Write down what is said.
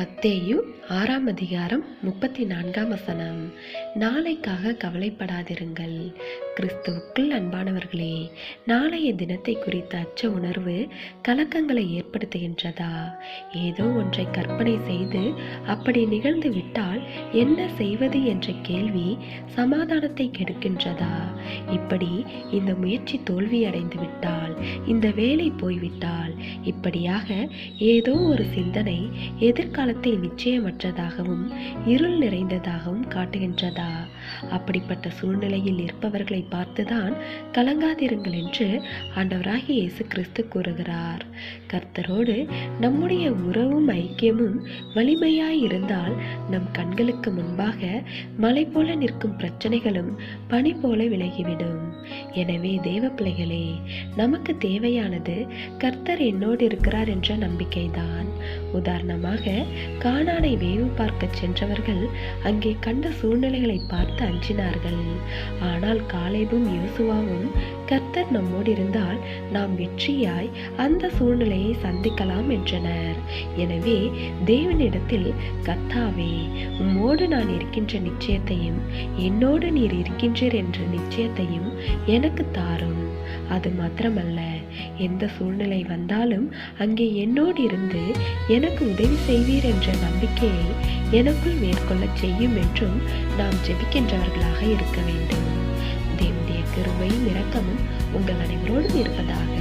மத்தேயு 6ஆம் அதிகாரம் 34ஆம் வசனம். நாளைக்காக கவலைப்படாதிருங்கள். கிறிஸ்துவுக்குள் அன்பானவர்களே, நாளைய தினத்தை குறித்த அச்ச உணர்வு கலக்கங்களை ஏற்படுத்துகின்றதா? ஏதோ ஒன்றை கற்பனை செய்து அப்படி நிகழ்ந்து விட்டால் என்ன செய்வது என்ற கேள்வி சமாதானத்தை கெடுக்கின்றதா? இப்படி இந்த முயற்சி தோல்வியடைந்து விட்டால், இந்த வேலை போய்விட்டால், இப்படியாக ஏதோ ஒரு சிந்தனை எதிர்காலத்தை நிச்சயமற்றதாகவும் இருள் நிறைந்ததாகவும் காட்டுகின்றதா? அப்படிப்பட்ட சூழ்நிலையில் இருப்பவர்களை பார்த்துதான் கலங்காதிருங்கள் என்று ஆண்டவராகிய இயேசு கிறிஸ்து கூறுகிறார். கர்த்தரோடு நம்முடைய உறவும் ஐக்கியமும் வலிமையாய் இருந்தால் நம் கண்களுக்கு முன்பாக மலை போல நிற்கும் பிரச்சனைகளும் பனி போல விலகிவிடும். எனவே தேவ பிள்ளைகளே, நமக்கு தேவையானது கர்த்தர் என்னோடு இருக்கிறார் என்ற நம்பிக்கைதான். உதாரணமாக, கானானை வேவு பார்க்க சென்றவர்கள் அங்கே கண்ட சூழ்நிலைகளை பார்த்து அஞ்சினார்கள். ஆனால் காலேபும் யோசுவாவும் கர்த்தர் நம்மோடு இருந்தால் நாம் வெற்றியாய் அந்த சூழ்நிலையை சந்திக்கலாம் என்றனர். எனவே தேவனிடத்தில், கர்த்தாவே, உம்மோடு நான் இருக்கின்ற நிச்சயத்தையும் என்னோடு நீர் இருக்கின்றீர் என்ற நிச்சயத்தையும் எனக்கு தாரும். அது மாத்திரமல்ல, எந்த சூழ்நிலை வந்தாலும் அங்கே என்னோடு இருந்து எனக்கு உதவி செய்வீர் என்ற நம்பிக்கையை எனக்குள் மேற்கொள்ள செய்யும் என்றும் நாம் ஜெபிக்கின்றவர்களாக இருக்க வேண்டும். தேவனுடைய கிருபையும் இரக்கமும் உங்கள் அனைவரோடும் இருப்பதாக.